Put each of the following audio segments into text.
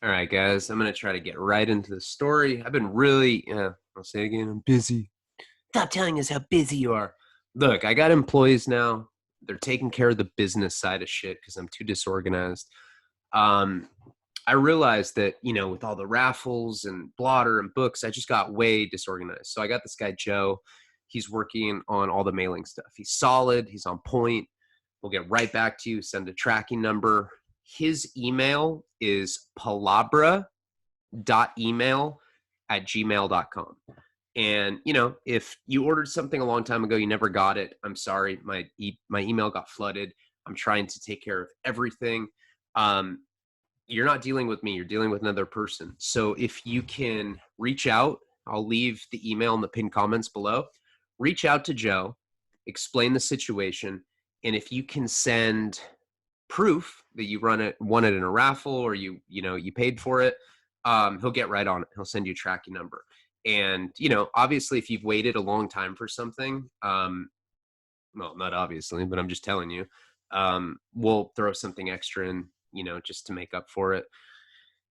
All right, guys, I'm going to try to get right into the story. I've been really, I'll say it again, I'm busy. Stop telling us how busy you are. Look, I got employees now. They're taking care of the business side of shit because I'm too disorganized. Um, I realized that, with all the raffles and blotter and books, I just got way disorganized. So I got this guy, Joe. He's working on all the mailing stuff. He's solid. He's on point. We'll get right back to you, send a tracking number. His email is palabra.email@gmail.com. And, if you ordered something a long time ago, you never got it, I'm sorry. My email got flooded. I'm trying to take care of everything. You're not dealing with me. You're dealing with another person. So if you can reach out, I'll leave the email in the pinned comments below. Reach out to Joe, explain the situation, and if you can send proof that you won it in a raffle or you paid for it, he'll get right on it. He'll send you a tracking number. And obviously, if you've waited a long time for something, well, not obviously, but I'm just telling you, we'll throw something extra in, just to make up for it.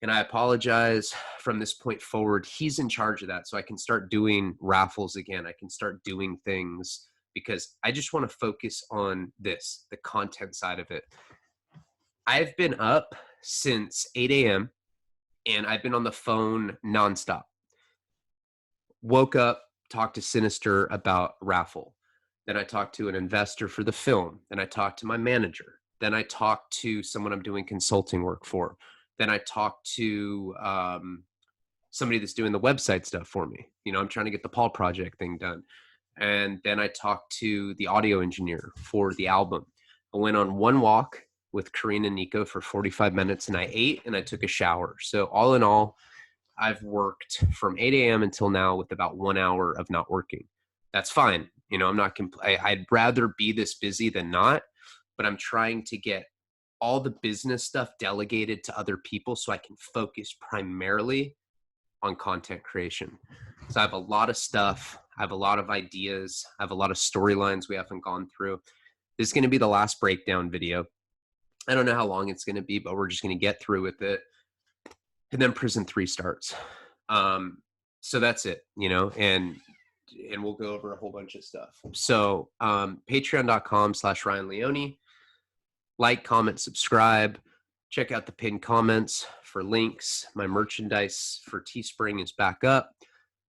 And I apologize. From this point forward, he's in charge of that, so I can start doing raffles again. I can start doing things because I just want to focus on this, the content side of it. I've been up since 8 a.m. and I've been on the phone nonstop. Woke up, talked to Sinister about raffle. Then I talked to an investor for the film. Then I talked to my manager. Then I talked to someone I'm doing consulting work for. Then I talked to somebody that's doing the website stuff for me. I'm trying to get the Paul project thing done. And then I talked to the audio engineer for the album. I went on one walk with Karina and Nico for 45 minutes and I ate and I took a shower. So all in all, I've worked from 8 a.m. until now with about 1 hour of not working. That's fine. I'm not, I'd rather be this busy than not, but I'm trying to get all the business stuff delegated to other people so I can focus primarily on content creation. So I have a lot of stuff. I have a lot of ideas. I have a lot of storylines we haven't gone through. This is going to be the last breakdown video. I don't know how long it's going to be, but we're just going to get through with it. And then Prison 3 starts. So that's it, and we'll go over a whole bunch of stuff. So patreon.com/Ryan Leone. Like, comment, subscribe. Check out the pinned comments for links. My merchandise for Teespring is back up.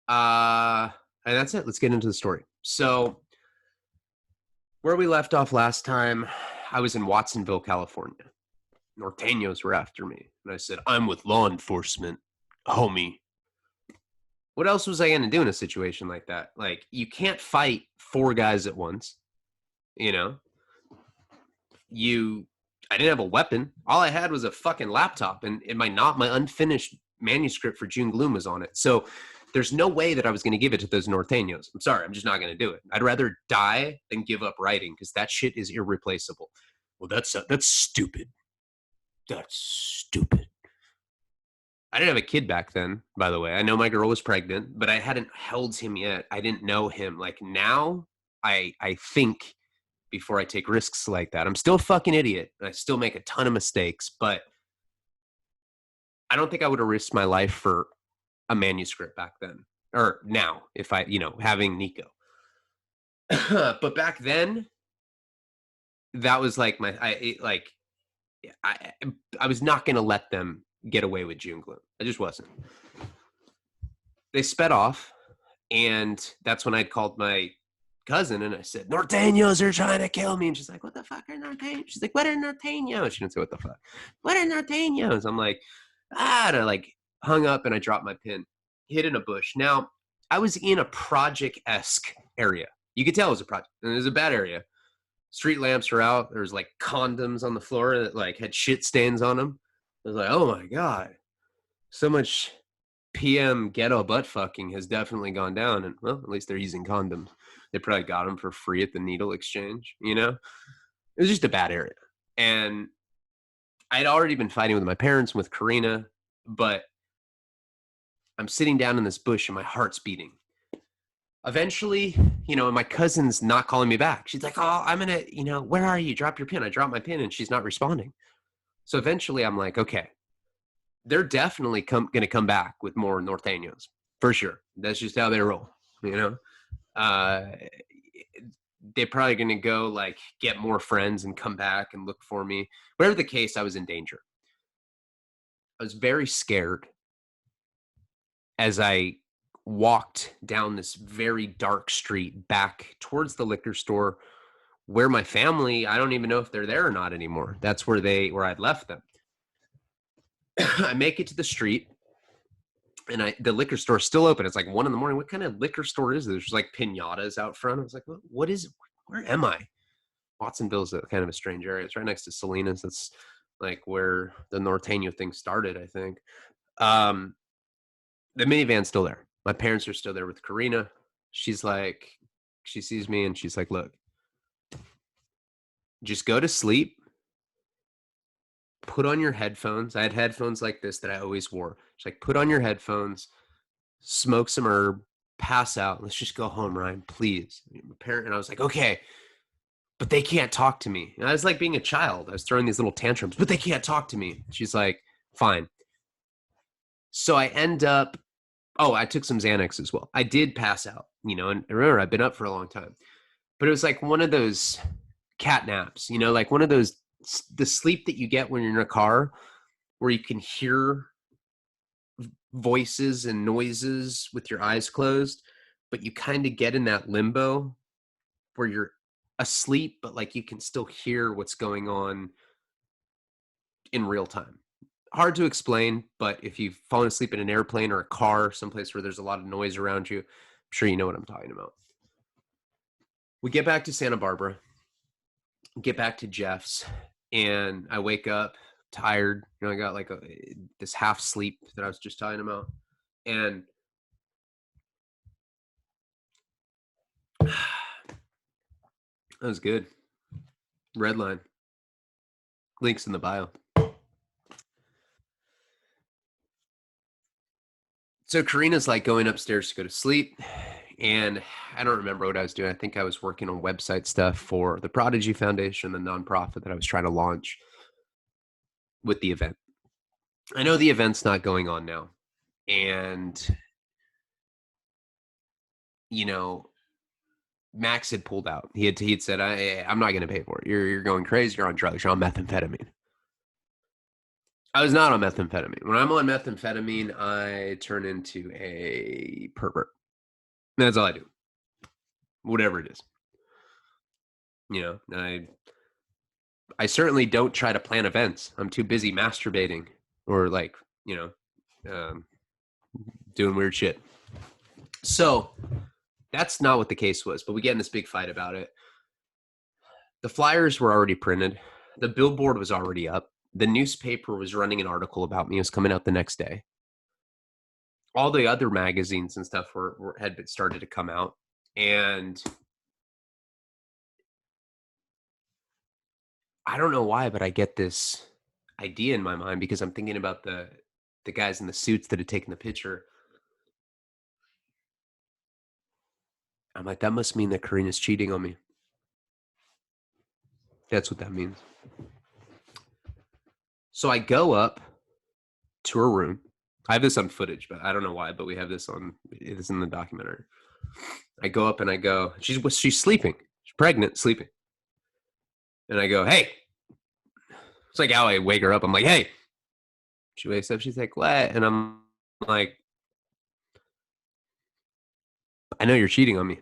And that's it. Let's get into the story. So where we left off last time, I was in Watsonville, California. Norteños were after me. And I said, I'm with law enforcement, homie. What else was I going to do in a situation like that? Like, you can't fight 4 guys at once. I didn't have a weapon. All I had was a fucking laptop, and my unfinished manuscript for June Gloom was on it. So there's no way that I was going to give it to those Norteños. I'm sorry. I'm just not going to do it. I'd rather die than give up writing because that shit is irreplaceable. Well, that's stupid. That's stupid. I didn't have a kid back then, by the way. I know my girl was pregnant, but I hadn't held him yet. I didn't know him. Like, now I think before I take risks like that. I'm still a fucking idiot. I still make a ton of mistakes, but I don't think I would have risked my life for a manuscript back then or now if I, having Nico. But back then, that was like I was not going to let them get away with June Gloom. I just wasn't. They sped off, and that's when I called my cousin and I said, Norteños are trying to kill me. And she's like, what the fuck are Norteños? She's like, what are Norteños? She didn't say what the fuck. What are Norteños? I'm like, I hung up and I dropped my pin, hid in a bush. Now, I was in a project-esque area. You could tell it was a project, and it was a bad area. Street lamps were out. There was condoms on the floor that had shit stains on them. I was like, oh my God, so much PM ghetto butt fucking has definitely gone down. And well, at least they're using condoms. They probably got them for free at the needle exchange, It was just a bad area. And I'd already been fighting with my parents and with Karina, but I'm sitting down in this bush and my heart's beating. Eventually, and my cousin's not calling me back. She's like, oh, I'm going to, where are you? Drop your pin. I dropped my pin and she's not responding. So eventually I'm like, okay, they're definitely going to come back with more norteños for sure. That's just how they roll, you know. Uh, they're probably going to go like get more friends and come back and look for me. Whatever the case, I was in danger. I was very scared as I walked down this very dark street back towards the liquor store where my family, I don't even know if they're there or not anymore. That's where I'd left them. I make it to the street and the liquor store's still open. It's like 1 a.m. What kind of liquor store is this? There's like pinatas out front. I was like, what is, where am I? Watsonville's kind of a strange area. It's right next to Salinas. That's like where the Norteño thing started, I think. The minivan's still there. My parents are still there with Karina. She's like, she sees me and she's like, look, just go to sleep. Put on your headphones. I had headphones like this that I always wore. She's like, put on your headphones, smoke some herb, pass out. Let's just go home, Ryan, please. And I was like, okay, but they can't talk to me. And I was like being a child. I was throwing these little tantrums, but they can't talk to me. She's like, fine. So I end up, I took some Xanax as well. I did pass out, and remember, I've been up for a long time. But it was like one of those cat naps, like one of those, the sleep that you get when you're in a car where you can hear voices and noises with your eyes closed, but you kind of get in that limbo where you're asleep, but like you can still hear what's going on in real time. Hard to explain, but if you've fallen asleep in an airplane or a car, someplace where there's a lot of noise around you, I'm sure you know what I'm talking about. We get back to Santa Barbara, get back to Jeff's, and I wake up tired. I got like this half sleep that I was just talking about. And that was good. Red line. Links in the bio. So Karina's like going upstairs to go to sleep. And I don't remember what I was doing. I think I was working on website stuff for the Prodigy Foundation, the nonprofit that I was trying to launch with the event. I know the event's not going on now. And, Max had pulled out. He had said, I'm not going to pay for it. You're going crazy. You're on drugs. You're on methamphetamine. I was not on methamphetamine. When I'm on methamphetamine, I turn into a pervert. That's all I do. Whatever it is. I certainly don't try to plan events. I'm too busy masturbating or doing weird shit. So that's not what the case was, but we get in this big fight about it. The flyers were already printed. The billboard was already up. The newspaper was running an article about me. It was coming out the next day. All the other magazines and stuff had started to come out. And I don't know why, but I get this idea in my mind because I'm thinking about the guys in the suits that had taken the picture. I'm like, that must mean that Karina's cheating on me. That's what that means. So I go up to her room. I have this on footage, but I don't know why, but we have this on, it is in the documentary. I go up and I go, she's sleeping. She's pregnant, sleeping. And I go, hey. It's like how I wake her up. I'm like, hey. She wakes up. She's like, what? And I'm like, I know you're cheating on me.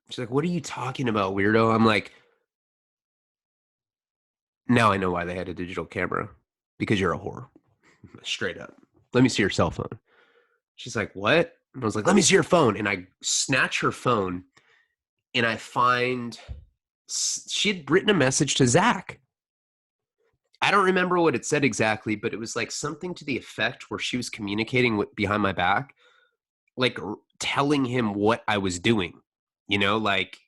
She's like, what are you talking about, weirdo? I'm like, now I know why they had a digital camera. Because you're a whore. Straight up. Let me see your cell phone. She's like, what? And I was like, let me see your phone. And I snatch her phone and I find she had written a message to Zach. I don't remember what it said exactly, but it was like something to the effect where she was communicating behind my back, like telling him what I was doing, like,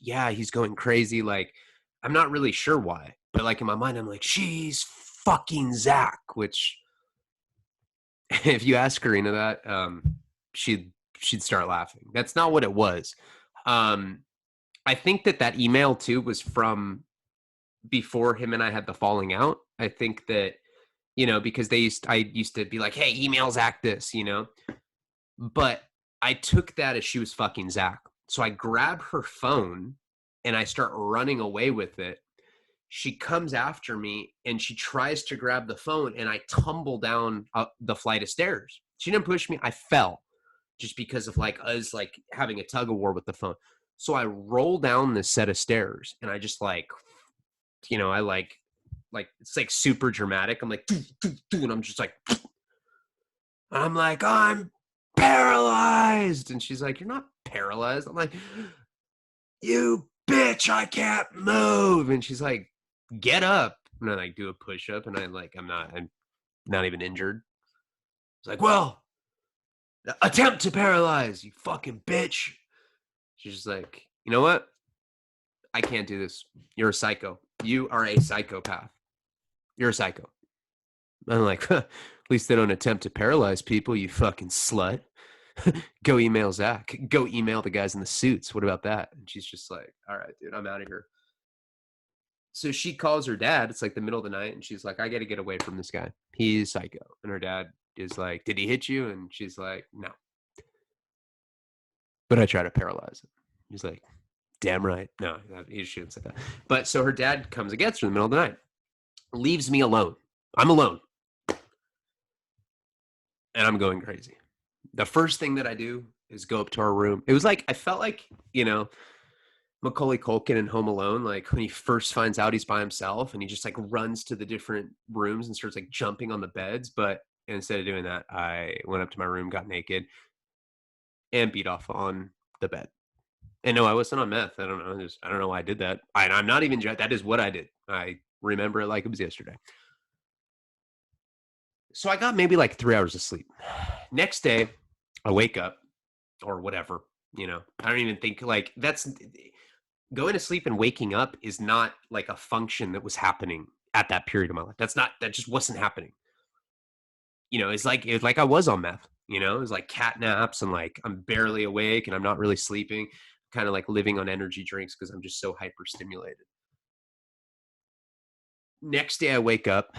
yeah, he's going crazy. Like, I'm not really sure why, but like in my mind, I'm like, she's fucking Zach, which if you ask Karina that, she'd start laughing. That's not what it was. I think that email too was from before him and I had the falling out. I think that because I used to be like, hey, email Zach this, but I took that as she was fucking Zach. So I grab her phone and I start running away with it. She comes after me and she tries to grab the phone and I tumble down the flight of stairs. She didn't push me. I fell just because of like us like having a tug of war with the phone. So I roll down this set of stairs and I just like, I like it's like super dramatic. I'm like, doo, doo, doo, and I'm just like, I'm like, I'm paralyzed. And she's like, you're not paralyzed. I'm like, you bitch, I can't move. And she's like, get up. And I like do a push up and I'm not even injured. It's like, well, attempt to paralyze, you fucking bitch. She's just like, you know what? I can't do this. You're a psycho. You are a psychopath. You're a psycho. I'm like, huh, at least they don't attempt to paralyze people, you fucking slut. Go email Zach. Go email the guys in the suits. What about that? And she's just like, all right, dude, I'm out of here. So she calls her dad. It's like the middle of the night. And she's like, I got to get away from this guy. He's psycho. And her dad is like, did he hit you? And she's like, no. But I try to paralyze him. He's like, damn right. No, he shouldn't say that. But so her dad comes and gets her in the middle of the night, leaves me alone. I'm alone. And I'm going crazy. The first thing that I do is go up to our room. It was like, I felt like, Macaulay Culkin in Home Alone, like when he first finds out he's by himself and he just like runs to the different rooms and starts like jumping on the beds. But instead of doing that, I went up to my room, got naked, and beat off on the bed. And no, I wasn't on meth. I don't know. I don't know why I did that. I'm not even, that is what I did. I remember it like it was yesterday. So I got maybe like 3 hours of sleep. Next day, I wake up or whatever, I don't even think like that's going to sleep and waking up is not like a function that was happening at that period of my life. That just wasn't happening. It's like I was on meth, it was like cat naps and like I'm barely awake and I'm not really sleeping, kind of like living on energy drinks because I'm just so hyper stimulated. Next day I wake up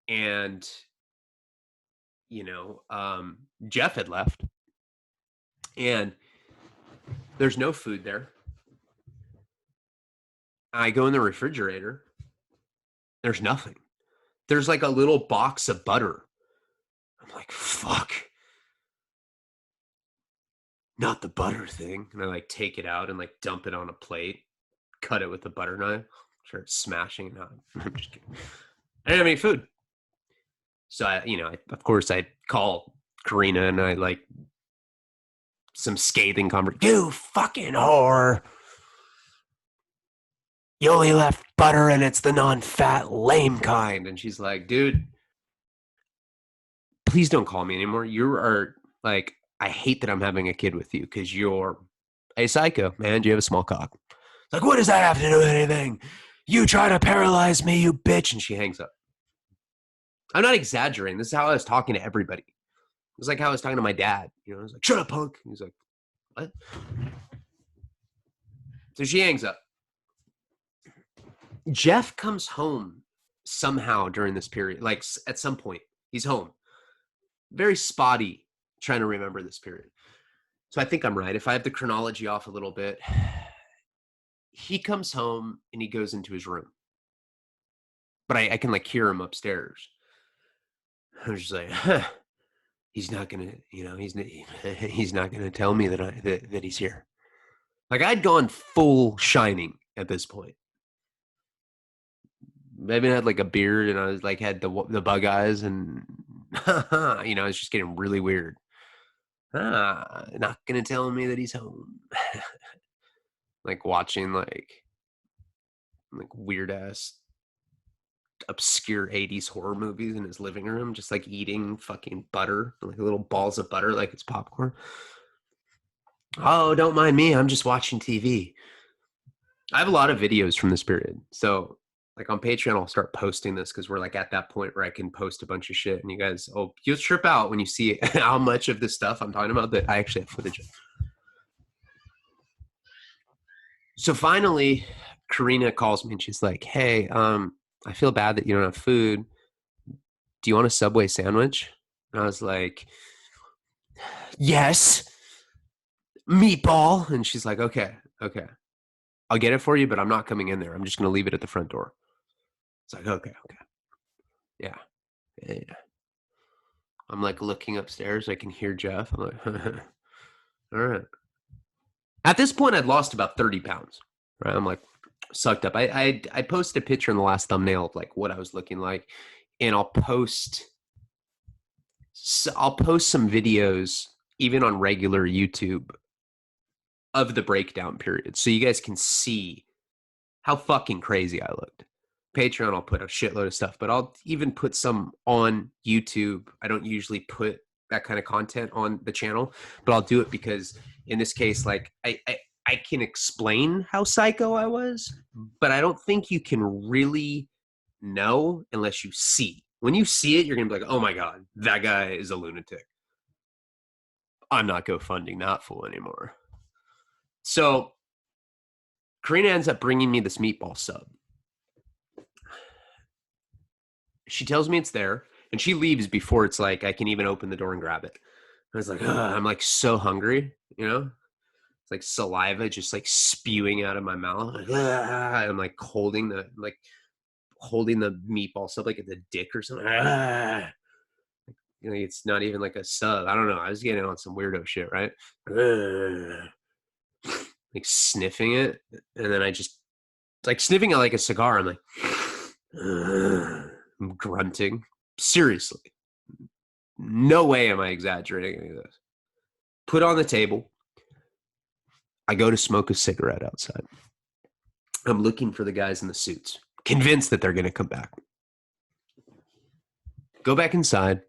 and Jeff had left and there's no food there. I go in the refrigerator. There's nothing. There's like a little box of butter. I'm like, fuck. Not the butter thing. And I like take it out and like dump it on a plate, cut it with a butter knife, start smashing it out. I'm just kidding. I didn't have any food. So of course I call Karina and I like some scathing conversation. You fucking whore. You only left butter and it's the non-fat lame kind. And she's like, dude, please don't call me anymore. You are like, I hate that I'm having a kid with you because you're a psycho, man. You have a small cock. It's like, what does that have to do with anything? You try to paralyze me, you bitch. And she hangs up. I'm not exaggerating. This is how I was talking to everybody. It was like how I was talking to my dad. I was like, shut up, punk. He's like, what? So she hangs up. Jeff comes home somehow during this period. Like at some point, he's home. Very spotty trying to remember this period. So I think I'm right. If I have the chronology off a little bit, he comes home and he goes into his room. But I can like hear him upstairs. I was just like, huh, he's not gonna, he's not gonna tell me that he's here. Like I'd gone full Shining at this point. Maybe I had like a beard and I was like had the bug eyes and it's just getting really weird. Not gonna tell me that he's home. Like watching like weird ass obscure 80s horror movies in his living room, just like eating fucking butter, like little balls of butter like it's popcorn. Oh, don't mind me. I'm just watching TV. I have a lot of videos from this period. So like on Patreon, I'll start posting this because we're like at that point where I can post a bunch of shit and you guys, you'll trip out when you see how much of this stuff I'm talking about that I actually have footage of. So finally, Karina calls me and she's like, hey, I feel bad that you don't have food. do you want a Subway sandwich? And I was like, yes, meatball. And she's like, okay, okay. I'll get it for you, but I'm not coming in there. I'm just going to leave it at the front door. It's like, okay, okay. Yeah. Yeah. I'm like looking upstairs. I can hear Jeff. I'm like, all right. At this point, I'd lost about 30 pounds. Right. I'm like sucked up. I posted a picture in the last thumbnail of like what I was looking like. And I'll post some videos even on regular YouTube of the breakdown period. So you guys can see how fucking crazy I looked. Patreon, I'll put a shitload of stuff, but I'll even put some on YouTube. I don't usually put that kind of content on the channel, but I'll do it because in this case, like I can explain how psycho I was, but I don't think you can really know unless you see. When you see it, you're going to be like, oh my God, that guy is a lunatic. I'm not GoFunding that fool anymore. So Karina ends up bringing me this meatball sub. She tells me it's there, and she leaves before it's like I can even open the door and grab it. I was like, I'm like so hungry, you know? It's like saliva just like spewing out of my mouth. Like, I'm like holding the meatball sub like it's a dick or something. You know, it's not even like a sub. I don't know. I was getting on some weirdo shit, right? Like sniffing it, and then I just like sniffing it like a cigar. I'm like, I'm grunting. Seriously, no way am I exaggerating any of this. Put on the table. I go to smoke a cigarette outside. I'm looking for the guys in the suits, convinced that they're going to come back. Go back inside.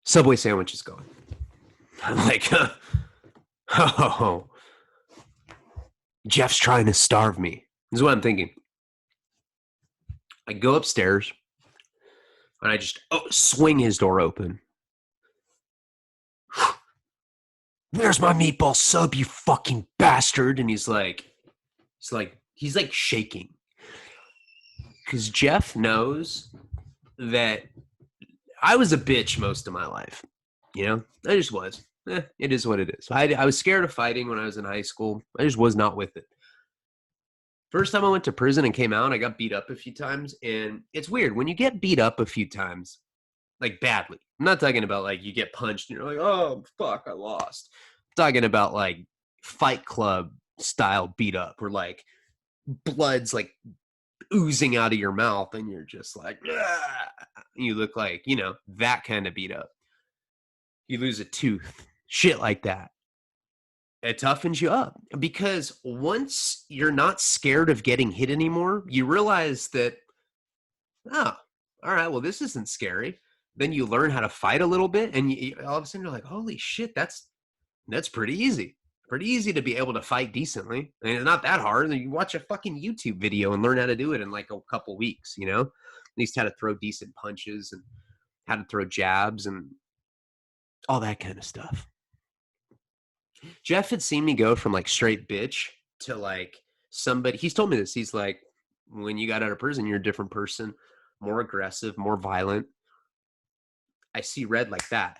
Subway sandwich is gone. I'm like, oh, Jeff's trying to starve me. This is what I'm thinking. I go upstairs and I just swing his door open. There's my meatball sub, you fucking bastard. And he's like shaking. Because Jeff knows that I was a bitch most of my life. You know, I just was. It is what it is. I was scared of fighting when I was in high school. I just was not with it. First time I went to prison and came out, I got beat up a few times. And it's weird. When you get beat up a few times, like badly, I'm not talking about like you get punched and you're like, oh, fuck, I lost. I'm talking about like Fight Club style beat up where like blood's like oozing out of your mouth and you're just like, you look like, you know, that kind of beat up. You lose a tooth, shit like that. It toughens you up because once you're not scared of getting hit anymore, you realize that, oh, all right, well, this isn't scary. Then you learn how to fight a little bit and all of a sudden you're like, holy shit, that's pretty easy. Pretty easy to be able to fight decently. And it's not that hard. You watch a fucking YouTube video and learn how to do it in like a couple weeks, you know? At least how to throw decent punches and how to throw jabs and all that kind of stuff. Jeff had seen me go from like straight bitch to like somebody. He's told me this. He's like, when you got out of prison, you're a different person, more aggressive, more violent. I see red like that.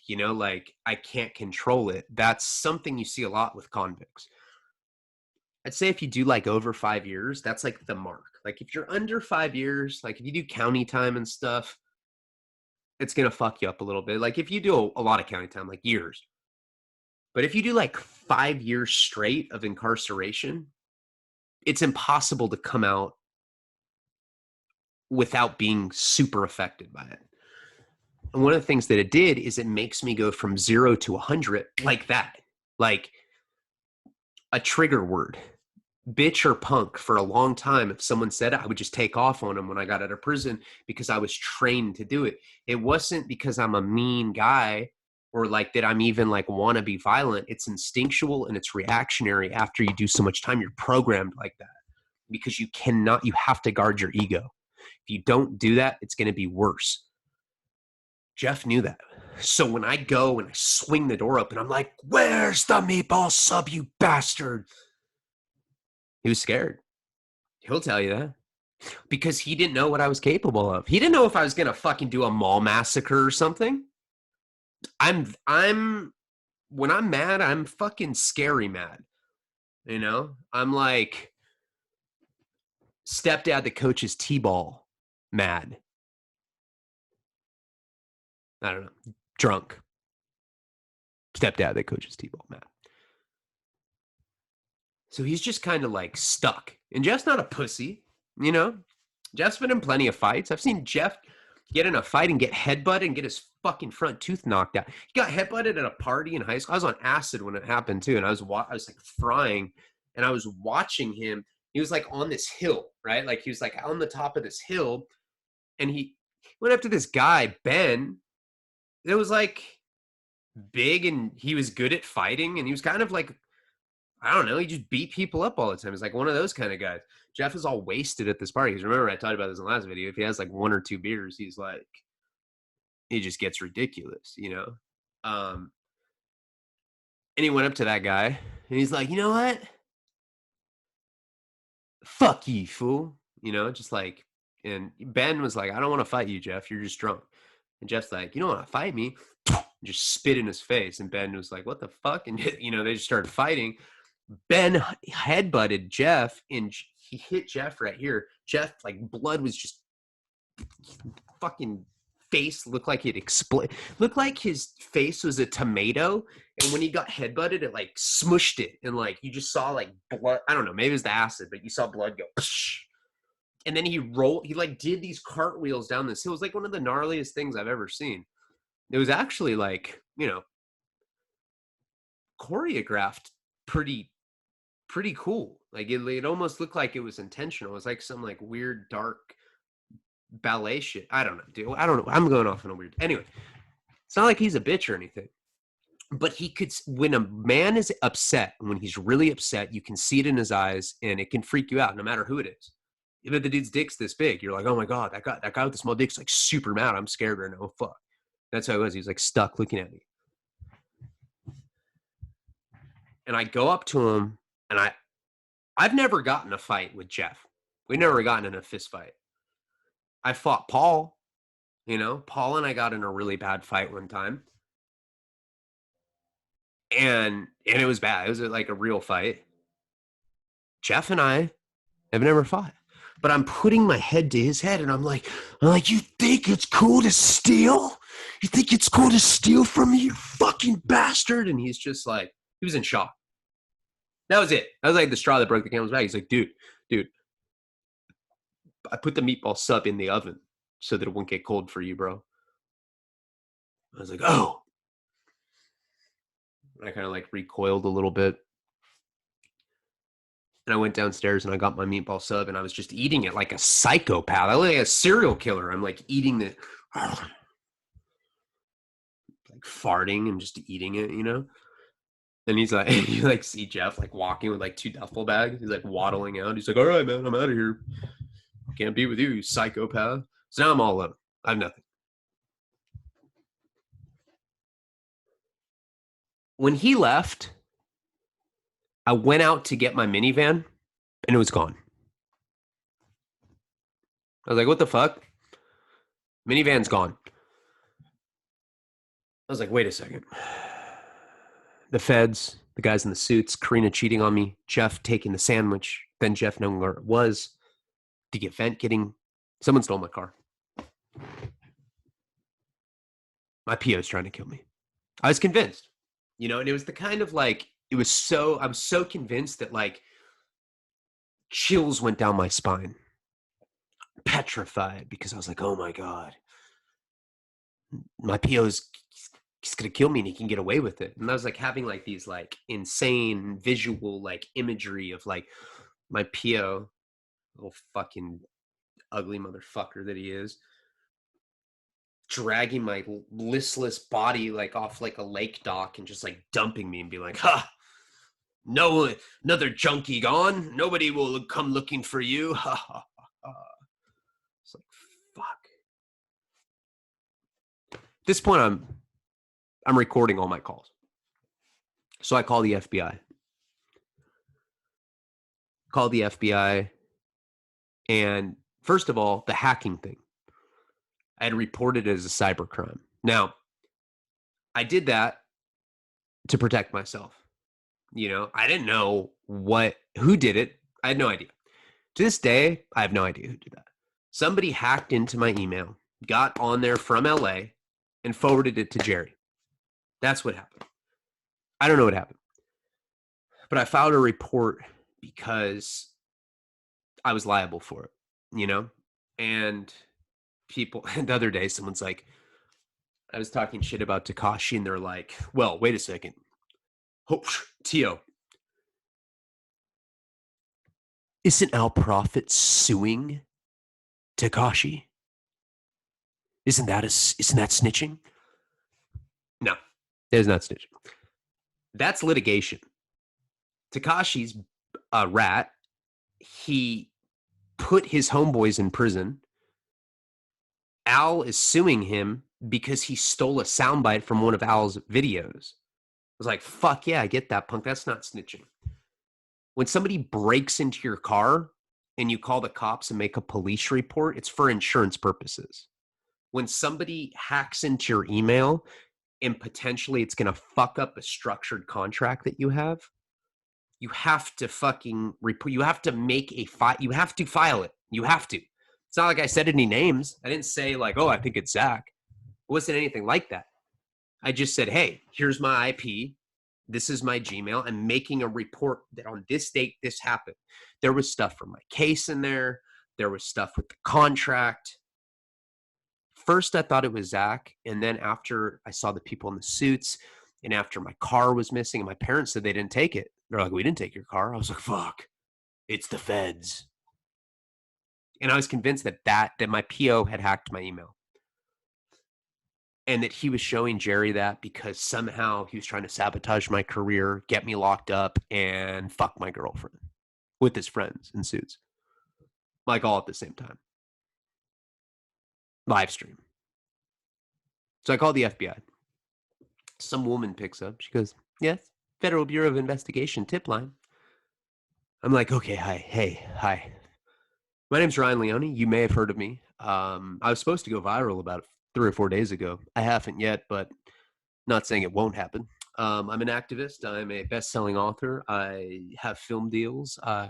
You know, like I can't control it. That's something you see a lot with convicts. I'd say if you do like over 5 years, that's like the mark. Like if you're under 5 years, like if you do county time and stuff, it's going to fuck you up a little bit. Like if you do a lot of county time, like years. But if you do like 5 years straight of incarceration, it's impossible to come out without being super affected by it. And one of the things that it did is it makes me go from 0 to 100 like that. Like a trigger word. Bitch or punk for a long time. If someone said it, I would just take off on them when I got out of prison because I was trained to do it. It wasn't because I'm a mean guy or like that I'm even like want to be violent. It's instinctual and it's reactionary after you do so much time. You're programmed like that because you have to guard your ego. If you don't do that, it's going to be worse. Jeff knew that. So when I go and I swing the door open, I'm like, where's the meatball sub, you bastard? He was scared. He'll tell you that. because he didn't know what I was capable of. He didn't know if I was gonna fucking do a mall massacre or something. I'm when I'm mad, I'm fucking scary mad. You know, I'm like stepdad that coaches t-ball mad. I don't know, drunk stepdad that coaches t-ball mad. So he's just kind of like stuck. And Jeff's not a pussy, you know? Jeff's been in plenty of fights. I've seen Jeff get in a fight and get headbutted and get his fucking front tooth knocked out. He got headbutted at a party in high school. I was on acid when it happened too, and I was like frying, and I was watching him. He was like on this hill, right? Like he was like on the top of this hill, and he went up to this guy Ben. It was like big, and he was good at fighting, and he was kind of like I don't know. He just beat people up all the time. He's like one of those kind of guys. Jeff is all wasted at this party. Because remember, I talked about this in the last video. If he has like 1 or 2 beers, he's like, he just gets ridiculous, you know? And he went up to that guy and he's like, you know what? Fuck you, fool. You know, just like, and Ben was like, I don't want to fight you, Jeff. You're just drunk. And Jeff's like, you don't want to fight me. Just spit in his face. And Ben was like, what the fuck? And, you know, they just started fighting. Ben headbutted Jeff and he hit Jeff right here. Jeff, like, blood was just fucking face looked like it exploded. Looked like his face was a tomato. And when he got headbutted, it like smushed it. And like, you just saw like blood. I don't know, maybe it was the acid, but you saw blood go. Psh. And then he like did these cartwheels down this hill. It was like one of the gnarliest things I've ever seen. It was actually like, you know, choreographed pretty cool. Like it almost looked like it was intentional. It was like some like weird dark ballet shit. I don't know, dude. I don't know. I'm going off on a weird. Anyway, it's not like he's a bitch or anything. But he could, when a man is upset, when he's really upset, you can see it in his eyes, and it can freak you out, no matter who it is. Even if the dude's dick's this big, you're like, oh my god, that guy with the small dick's like super mad. I'm scared right now. Oh, fuck. That's how it was. He was like stuck looking at me, and I go up to him, and I've never gotten a fight with Jeff. We've never gotten in a fist fight. I fought Paul. You know, Paul and I got in a really bad fight one time. And it was bad. It was like a real fight. Jeff and I have never fought. But I'm putting my head to his head and I'm like, you think it's cool to steal? You think it's cool to steal from me, you fucking bastard? And he's just like, he was in shock. That was it. That was like the straw that broke the camel's back. He's like, dude, I put the meatball sub in the oven so that it won't get cold for you, bro. I was like, oh. And I kind of like recoiled a little bit. And I went downstairs and I got my meatball sub and I was just eating it like a psychopath. I look like a serial killer. I'm like eating the, like farting and just eating it, you know? And he's like, you like see Jeff like walking with like 2 duffel bags. He's like waddling out. He's like, all right, man, I'm out of here. Can't be with you, you psychopath. So now I'm all alone. I have nothing. When he left, I went out to get my minivan and it was gone. I was like, what the fuck? Minivan's gone. I was like, wait a second. The feds, the guys in the suits, Karina cheating on me, Jeff taking the sandwich, then Jeff knowing where it was, the event getting, someone stole my car. My PO's trying to kill me. I was convinced, you know, and it was the kind of like, I was so convinced that like chills went down my spine, petrified, because I was like, oh my God, my PO's he's gonna kill me and he can get away with it. And I was like having like these like insane visual like imagery of like my PO, little fucking ugly motherfucker that he is, dragging my listless body like off like a lake dock and just like dumping me and be like, ha, no, another junkie gone. Nobody will come looking for you. Ha ha ha. It's like, fuck. At this point, I'm recording all my calls. So I call the FBI. And First of all, the hacking thing. I had reported it as a cybercrime. Now, I did that to protect myself. I didn't know who did it. I had no idea. To this day, I have no idea who did that. Somebody hacked into my email, got on there from LA, and forwarded it to Jerry. That's what happened. I don't know what happened. But I filed a report because I was liable for it, And people, the other day, someone's like, I was talking shit about Takashi, and they're like, well, wait a second. Oh, Tio, isn't Al Prophet suing Takashi? Isn't that snitching? No, it is not snitching. That's litigation. Takashi's a rat. He put his homeboys in prison. Al is suing him because he stole a soundbite from one of Al's videos. I was like, fuck yeah, I get that, punk. That's not snitching. When somebody breaks into your car and you call the cops and make a police report, it's for insurance purposes. When somebody hacks into your email and potentially it's going to fuck up a structured contract that you have, you have to fucking report. You have to make a file. You have to file it. You have to. It's not like I said any names. I didn't say like, oh, I think it's Zach. It wasn't anything like that. I just said, hey, here's my IP. This is my Gmail. I'm making a report that on this date, this happened. There was stuff from my case in there. There was stuff with the contract. First, I thought it was Zach. And then after I saw the people in the suits and after my car was missing and my parents said they didn't take it. They're like, we didn't take your car. I was like, fuck, it's the feds. And I was convinced that my PO had hacked my email. And that he was showing Jerry that because somehow he was trying to sabotage my career, get me locked up, and fuck my girlfriend with his friends in suits. Like all at the same time. Live stream. So I called the FBI. Some woman picks up. She goes, yes, Federal Bureau of Investigation tip line. I'm like, okay, hi. My name's Ryan Leone. You may have heard of me. I was supposed to go viral about 3 or 4 days ago. I haven't yet, but not saying it won't happen. I'm an activist. I'm a best-selling author. I have film deals. I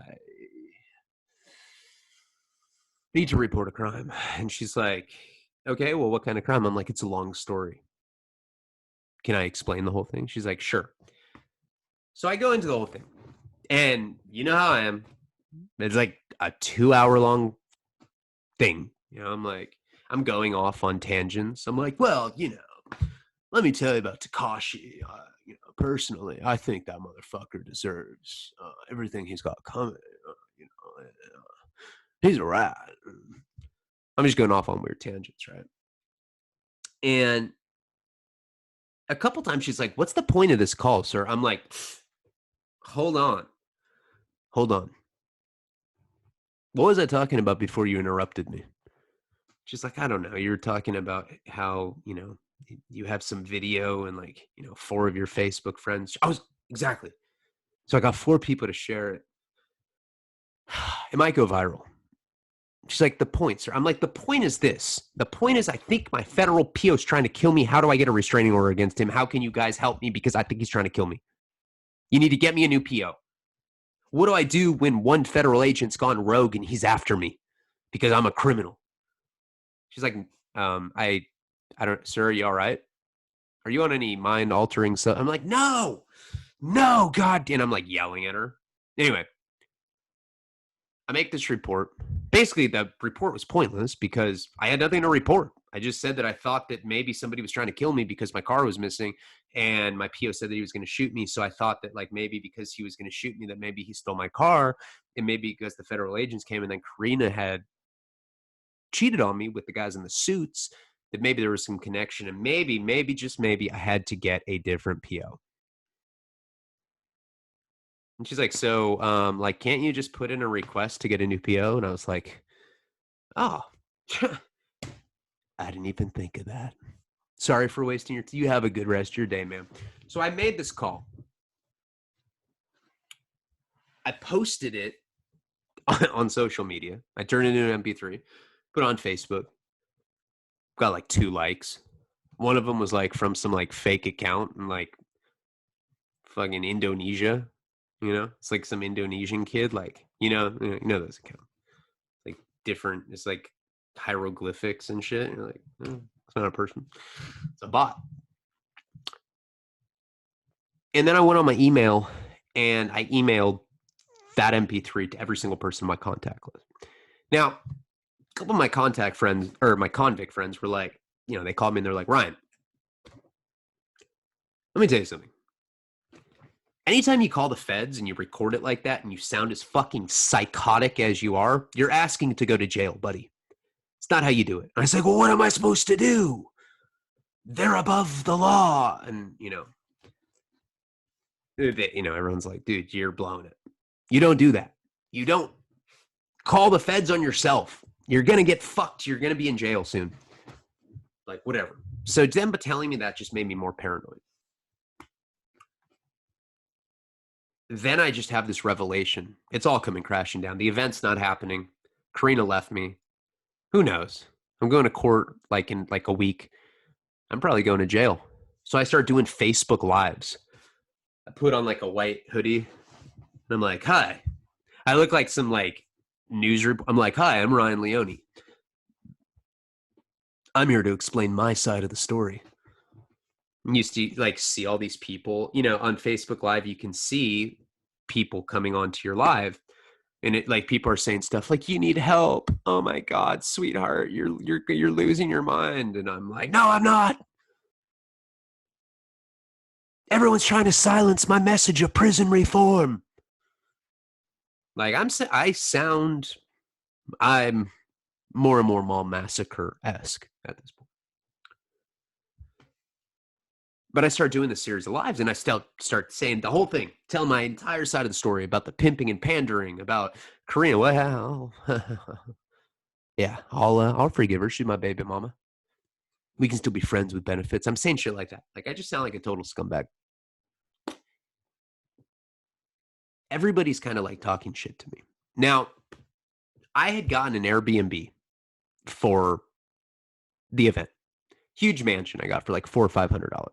need to report a crime. And she's like, okay, well, what kind of crime? I'm like, it's a long story. Can I explain the whole thing? She's like, sure. So I go into the whole thing. And you know how I am. It's like a 2-hour-long thing. I'm like, I'm going off on tangents. I'm like, well, let me tell you about Takashi. Personally, I think that motherfucker deserves everything he's got coming. He's a rat. I'm just going off on weird tangents, right? And a couple times she's like, what's the point of this call, sir? I'm like, hold on. What was I talking about before you interrupted me? She's like, I don't know. You were talking about how, you have some video and 4 of your Facebook friends. Exactly. So I got 4 people to share it. It might go viral. She's like, the point, sir. I'm like, the point is this. The point is I think my federal PO is trying to kill me. How do I get a restraining order against him? How can you guys help me? Because I think he's trying to kill me. You need to get me a new PO. What do I do when one federal agent's gone rogue and he's after me because I'm a criminal? She's like, I don't, sir, are you all right? Are you on any mind altering stuff? I'm like, no, God. And I'm like yelling at her. Anyway, I make this report. Basically, the report was pointless because I had nothing to report. I just said that I thought that maybe somebody was trying to kill me because my car was missing and my PO said that he was going to shoot me. So I thought that maybe because he was going to shoot me, that maybe he stole my car, and maybe because the federal agents came and then Karina had cheated on me with the guys in the suits, that maybe there was some connection and maybe just maybe I had to get a different PO. And she's like, so, can't you just put in a request to get a new PO? And I was like, oh, I didn't even think of that. Sorry for wasting your time. You have a good rest of your day, man. So I made this call. I posted it on social media. I turned it into an MP3, put it on Facebook, got like 2 likes. One of them was like from some like fake account in like fucking Indonesia. It's like some Indonesian kid, like those accounts, like different. It's like hieroglyphics and shit. And you're like, it's not a person, it's a bot. And then I went on my email and I emailed that MP3 to every single person in my contact list. Now, a couple of my contact friends or my convict friends were like, they called me and they're like, Ryan, let me tell you something. Anytime you call the feds and you record it like that and you sound as fucking psychotic as you are, you're asking to go to jail, buddy. It's not how you do it. And I was like, well, what am I supposed to do? They're above the law. And, everyone's like, dude, you're blowing it. You don't do that. You don't call the feds on yourself. You're going to get fucked. You're going to be in jail soon. Like, whatever. So them telling me that just made me more paranoid. Then I just have this revelation. It's all coming crashing down. The event's not happening. Karina left me. Who knows? I'm going to court like in like a week. I'm probably going to jail. So I start doing Facebook Lives. I put on like a white hoodie. And I'm like, hi. I look like some like news report. I'm like, hi, I'm Ryan Leone. I'm here to explain my side of the story. You used to like see all these people, on Facebook Live, you can see people coming onto your live, and it like people are saying stuff like, you need help. Oh my God, sweetheart, you're losing your mind. And I'm like, no, I'm not. Everyone's trying to silence my message of prison reform. Like I'm more and more Mall Massacre-esque at this point. But I start doing this series of lives, and I still start saying the whole thing, telling my entire side of the story about the pimping and pandering, about Karina. Well, yeah, I'll forgive her. She's my baby mama. We can still be friends with benefits. I'm saying shit like that. Like, I just sound like a total scumbag. Everybody's kind of like talking shit to me. Now, I had gotten an Airbnb for the event. Huge mansion I got for like $400 or $500.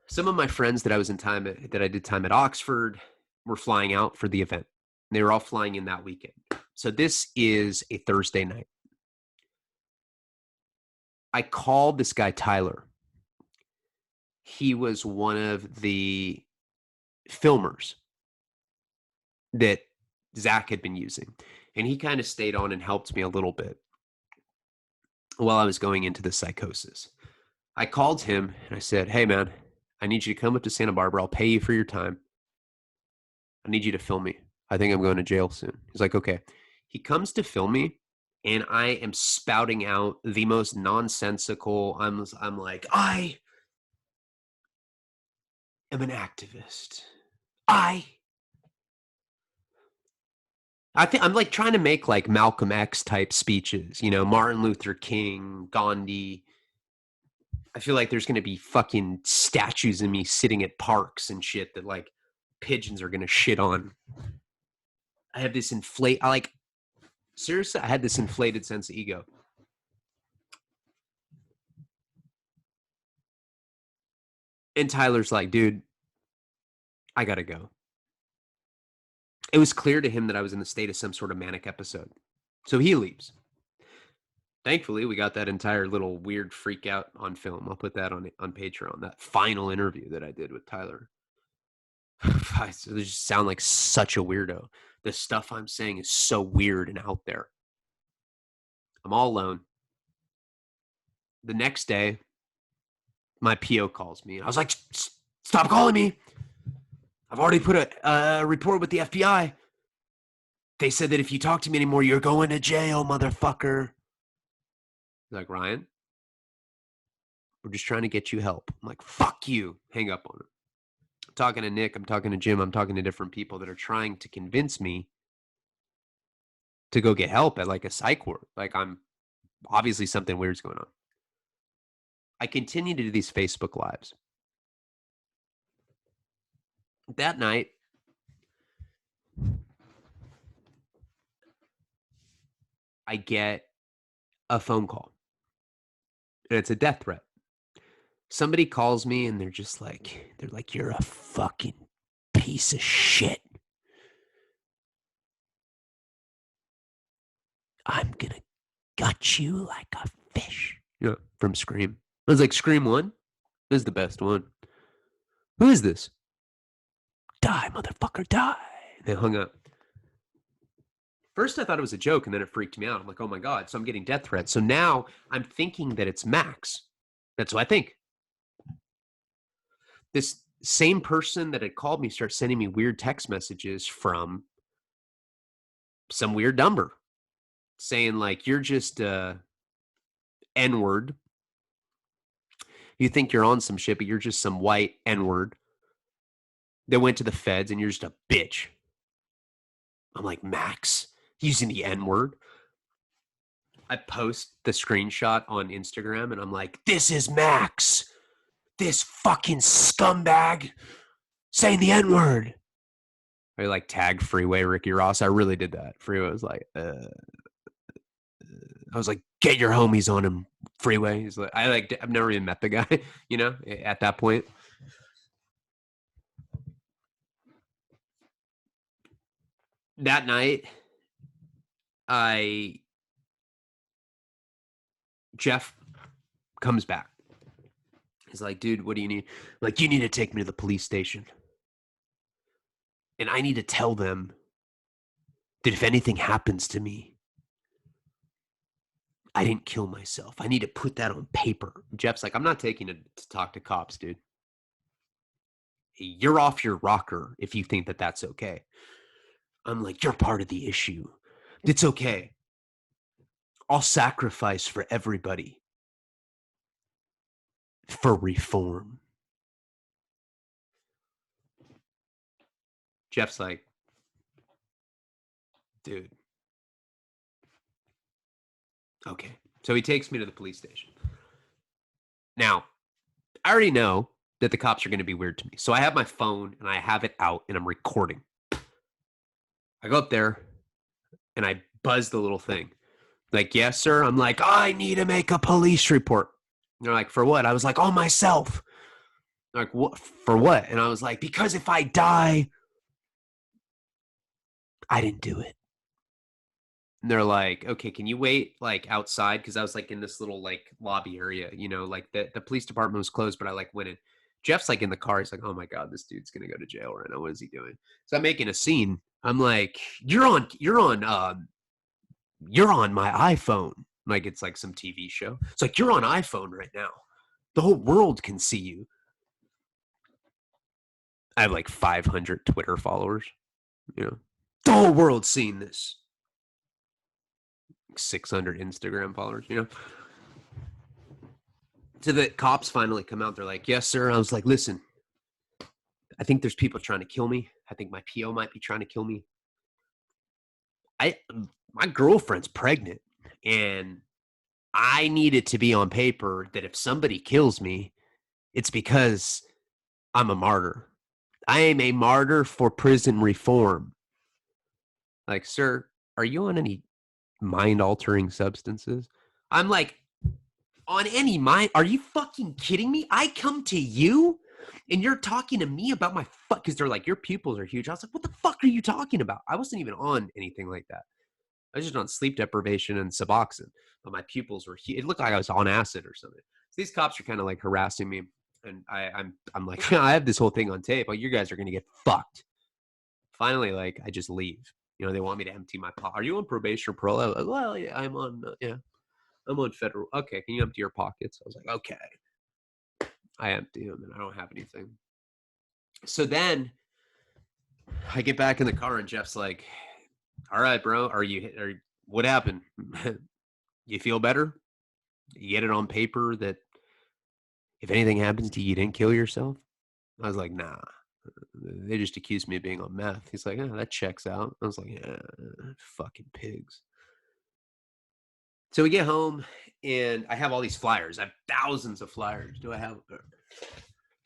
Some of my friends that I did time at Oxford were flying out for the event. They were all flying in that weekend. So this is a Thursday night. I called this guy, Tyler. He was one of the filmers that Zach had been using. And he kind of stayed on and helped me a little bit while I was going into the psychosis. I called him and I said, hey, man, I need you to come up to Santa Barbara. I'll pay you for your time. I need you to film me. I think I'm going to jail soon. He's like, okay. He comes to film me, and I am spouting out the most nonsensical. I'm like, I am an activist. I think I'm like trying to make like Malcolm X type speeches, Martin Luther King, Gandhi. I feel like there's going to be fucking statues of me sitting at parks and shit that like pigeons are going to shit on. I have this seriously, I had this inflated sense of ego. And Tyler's like, dude, I gotta go. It was clear to him that I was in the state of some sort of manic episode. So he leaves. Thankfully, we got that entire little weird freak out on film. I'll put that on Patreon, that final interview that I did with Tyler. I just sound like such a weirdo. The stuff I'm saying is so weird and out there. I'm all alone. The next day, my PO calls me. I was like, stop calling me. I've already put a report with the FBI. They said that if you talk to me anymore, you're going to jail, motherfucker. Like, Ryan, we're just trying to get you help. I'm like, fuck you. Hang up on him. I'm talking to Nick. I'm talking to Jim. I'm talking to different people that are trying to convince me to go get help at like a psych ward. Like, I'm obviously something weird's going on. I continue to do these Facebook Lives. That night, I get a phone call, and it's a death threat. Somebody calls me, and they're like, "You're a fucking piece of shit. I'm gonna gut you like a fish." Yeah, from Scream. I was like, "Scream 1 is the best one. Who is this?" "Die, motherfucker, die." They hung up. First, I thought it was a joke, and then it freaked me out. I'm like, "Oh my God." So I'm getting death threats. So now I'm thinking that it's Max. That's what I think. This same person that had called me starts sending me weird text messages from some weird number saying, like, "You're just N-word. You think you're on some shit, but you're just some white N-word. They went to the feds, and you're just a bitch." I'm like, "Max using the N-word?" I post the screenshot on Instagram, and I'm like, "This is Max. This fucking scumbag saying the N-word." I like tag Freeway Ricky Ross. I really did that. Freeway was like, I was like, "Get your homies on him, Freeway." He's like, I've never even met the guy, you know, at that point. That night, I Jeff comes back. He's like, "Dude, what do you need?" I'm like, "You need to take me to the police station, and I need to tell them that if anything happens to me, I didn't kill myself. I need to put that on paper." Jeff's like, "I'm not taking it to talk to cops, dude. You're off your rocker if you think that that's okay." I'm like, "You're part of the issue. It's okay. I'll sacrifice for everybody for reform." Jeff's like, "Dude, okay." So he takes me to the police station. Now, I already know that the cops are going to be weird to me. So I have my phone and I have it out and I'm recording. I go up there and I buzz the little thing. Like, "Yes, sir." I'm like, "I need to make a police report." And they're like, "For what?" I was like, "On myself." They're like, "What? For what?" And I was like, "Because if I die, I didn't do it." And they're like, "Okay, can you wait like outside?" Because I was like in this little like lobby area, you know, like the police department was closed, but I like went in. Jeff's like in the car. He's like, "Oh my God, this dude's gonna go to jail right now. What is he doing?" So I'm making a scene. I'm like, you're on my iPhone." Like it's like some TV show. It's like, "You're on iPhone right now. The whole world can see you." I have like 500 Twitter followers, you know. The whole world's seeing this. 600 Instagram followers, you know. So the cops finally come out. They're like, "Yes, sir." I was like, "Listen, I think there's people trying to kill me. I think my PO might be trying to kill me. I My girlfriend's pregnant, and I need it to be on paper that if somebody kills me, it's because I'm a martyr. I am a martyr for prison reform." Like, "Sir, are you on any mind altering substances?" I'm like, "On any mind? Are you fucking kidding me? I come to you and you're talking to me about my fuck," because they're like, "Your pupils are huge." I was like, "What the fuck are you talking about?" I wasn't even on anything like that. I was just on sleep deprivation and Suboxone, but my pupils were huge. It looked like I was on acid or something. So these cops are kind of like harassing me. And I'm like, "I have this whole thing on tape. Like, you guys are gonna get fucked." Finally, like, I just leave. You know, they want me to empty my pot. "Are you on probation or parole?" I was like, "Well, yeah, I'm on federal." "Okay, can you empty your pockets?" I was like, "Okay." I empty them and I don't have anything. So then I get back in the car and Jeff's like, "All right, bro, what happened? You feel better? You get it on paper that if anything happens to you, you didn't kill yourself?" I was like, "Nah, they just accused me of being on meth." He's like, "Oh, that checks out." I was like, "Yeah, fucking pigs." So we get home and I have all these flyers. I have thousands of flyers. Do I have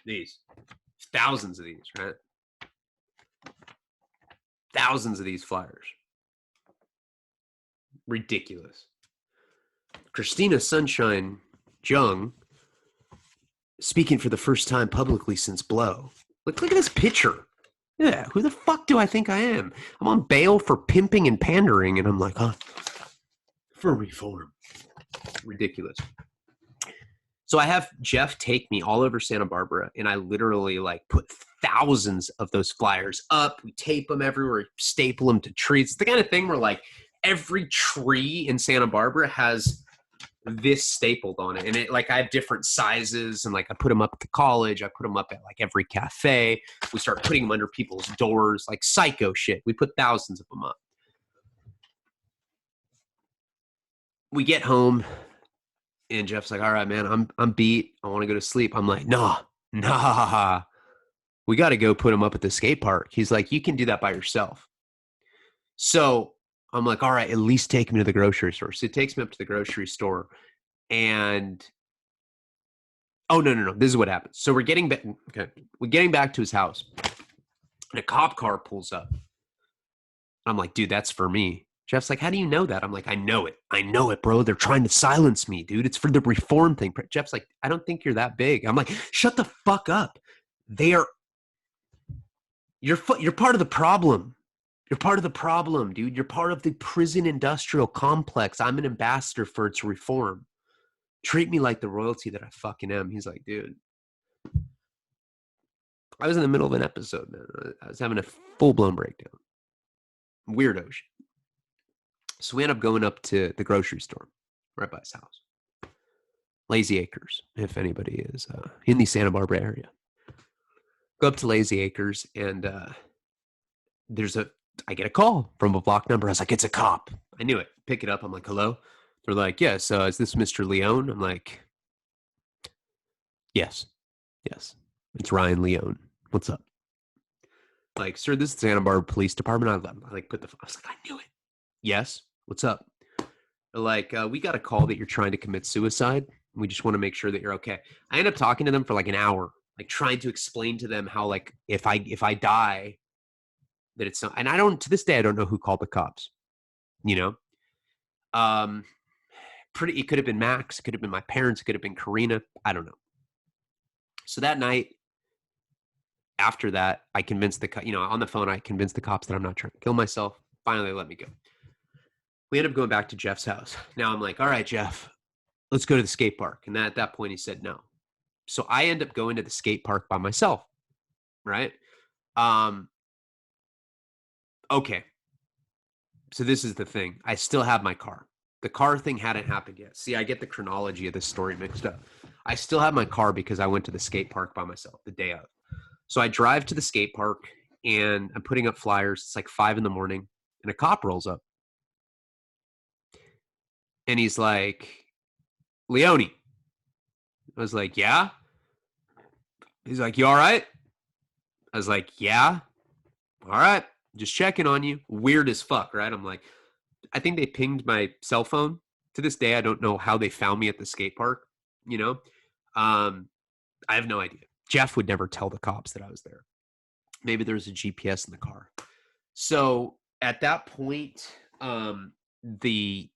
these? Thousands of these, right? Thousands of these flyers. Ridiculous. Christina Sunshine Jung speaking for the first time publicly since Blow. Look at this picture. Yeah, who the fuck do I think I am? I'm on bail for pimping and pandering, and I'm like, huh? For reform. Ridiculous. So I have Jeff take me all over Santa Barbara, and I literally like put thousands of those flyers up. We tape them everywhere, staple them to trees. It's the kind of thing where like every tree in Santa Barbara has this stapled on it, and it like I have different sizes, and like I put them up at the college, I put them up at like every cafe. We start putting them under people's doors, like psycho shit. We put thousands of them up. We get home, and Jeff's like, all right, man, I'm beat, I want to go to sleep. I'm like, nah, we got to go put them up at the skate park. He's like, you can do that by yourself. So I'm like, all right, at least take me to the grocery store. So it takes me up to the grocery store, and oh, no. This is what happens. So we're getting back. Okay, we're getting back to his house, and a cop car pulls up. I'm like, dude, that's for me. Jeff's like, how do you know that? I'm like, I know it, bro. They're trying to silence me, dude. It's for the reform thing. Jeff's like, I don't think you're that big. I'm like, shut the fuck up. You're part of the problem. You're part of the problem, dude. You're part of the prison industrial complex. I'm an ambassador for its reform. Treat me like the royalty that I fucking am. He's like, dude. I was in the middle of an episode, man. I was having a full-blown breakdown. Weirdo shit. So we end up going up to the grocery store right by his house. Lazy Acres, if anybody is in the Santa Barbara area. Go up to Lazy Acres, and I get a call from a block number. I was like, it's a cop. I knew it. Pick it up. I'm like, hello? They're like, yes, is this Mr. Leone? I'm like, yes. It's Ryan Leone. What's up? Like, sir, this is the Santa Barbara Police Department. I was like, I knew it. Yes. What's up? They're like, we got a call that you're trying to commit suicide. We just want to make sure that you're okay. I end up talking to them for like an hour, like trying to explain to them how, like, if I die, that it's not, and to this day, I don't know who called the cops, you know? It could have been Max, it could have been my parents, it could have been Karina. I don't know. So that night, after that, I convinced on the phone, I convinced the cops that I'm not trying to kill myself. Finally, they let me go. We ended up going back to Jeff's house. Now I'm like, all right, Jeff, let's go to the skate park. And at that point, he said no. So I end up going to the skate park by myself, right? Okay. So this is the thing. I still have my car. The car thing hadn't happened yet. See, I get the chronology of this story mixed up. I still have my car because I went to the skate park by myself the day of. So I drive to the skate park, and I'm putting up flyers. It's like 5 a.m, and a cop rolls up. And he's like, Leone. I was like, yeah. He's like, you all right? I was like, yeah. All right. Just checking on you. Weird as fuck, right? I'm like, I think they pinged my cell phone. To this day, I don't know how they found me at the skate park, you know? I have no idea. Jeff would never tell the cops that I was there. Maybe there was a GPS in the car. So at that point, the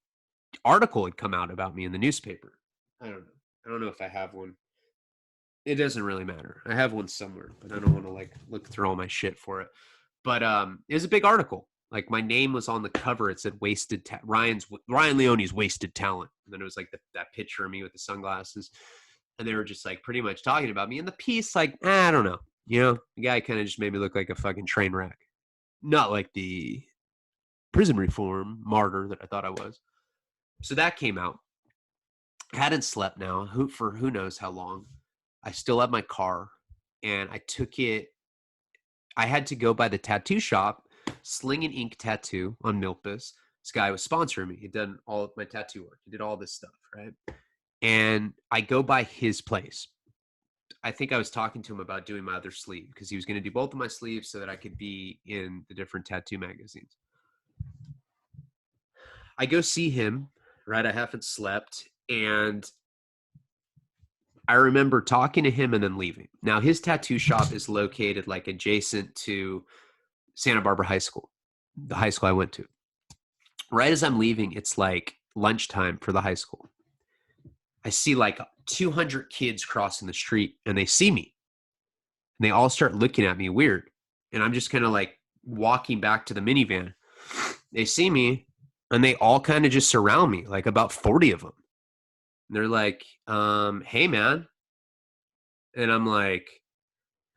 article had come out about me in the newspaper. I don't know if I have one. It doesn't really matter. I have one somewhere, but I don't want to like look through all my shit for it. But it was a big article. Like my name was on the cover. It said Ryan Leone's wasted talent. And then it was like that picture of me with the sunglasses. And they were just like pretty much talking about me. And the piece, like, I don't know. You know, the guy kind of just made me look like a fucking train wreck. Not like the prison reform martyr that I thought I was. So that came out. I hadn't slept now for who knows how long. I still have my car, and I took it. I had to go by the tattoo shop, Sling and Ink Tattoo on Milpas. This guy was sponsoring me. He'd done all of my tattoo work. He did all this stuff, right? And I go by his place. I think I was talking to him about doing my other sleeve because he was going to do both of my sleeves so that I could be in the different tattoo magazines. I go see him, right? I haven't slept. And I remember talking to him and then leaving. Now, his tattoo shop is located like adjacent to Santa Barbara High School, the high school I went to. Right as I'm leaving, it's like lunchtime for the high school. I see like 200 kids crossing the street and they see me and they all start looking at me weird. And I'm just kind of like walking back to the minivan. They see me and they all kind of just surround me, like about 40 of them. And they're like, hey, man. And I'm like,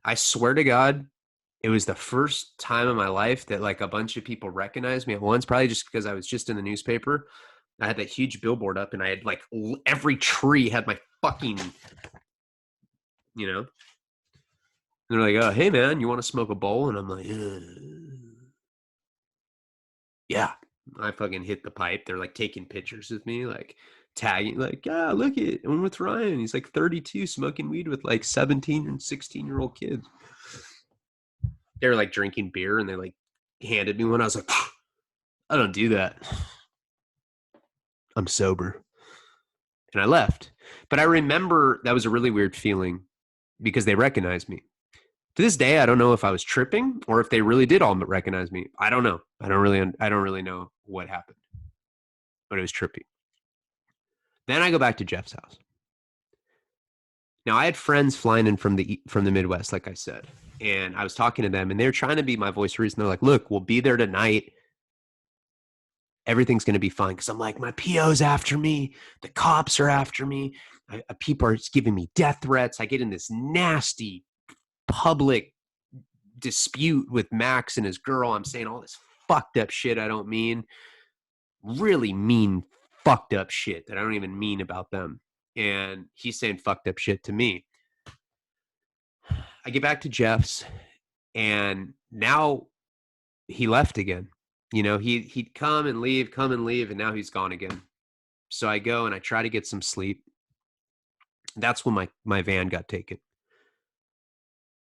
I swear to God, it was the first time in my life that like a bunch of people recognized me at once, probably just because I was just in the newspaper. I had that huge billboard up and I had like every tree had my fucking, you know, and they're like, oh, hey, man, you want to smoke a bowl? And I'm like, yeah. I fucking hit the pipe. They're like taking pictures of me, like tagging, like, yeah, look at it. I'm with Ryan. He's like 32 smoking weed with like 17 and 16-year-old kids. They were like drinking beer and they like handed me one. I was like, I don't do that. I'm sober. And I left. But I remember that was a really weird feeling because they recognized me. To this day, I don't know if I was tripping or if they really did all recognize me. I don't know. I don't really know what happened. But it was trippy. Then I go back to Jeff's house. Now I had friends flying in from the Midwest, like I said, and I was talking to them, and they're trying to be my voice of reason. They're like, "Look, we'll be there tonight. Everything's going to be fine." Because I'm like, my PO's after me, the cops are after me, people are giving me death threats. I get in this nasty public dispute with Max and his girl. I'm saying all this fucked up shit I don't mean, really mean fucked up shit that I don't even mean about them. And he's saying fucked up shit to me. I get back to Jeff's and now he left again. You know, he'd come and leave, and now he's gone again. So I go and I try to get some sleep. That's when my van got taken.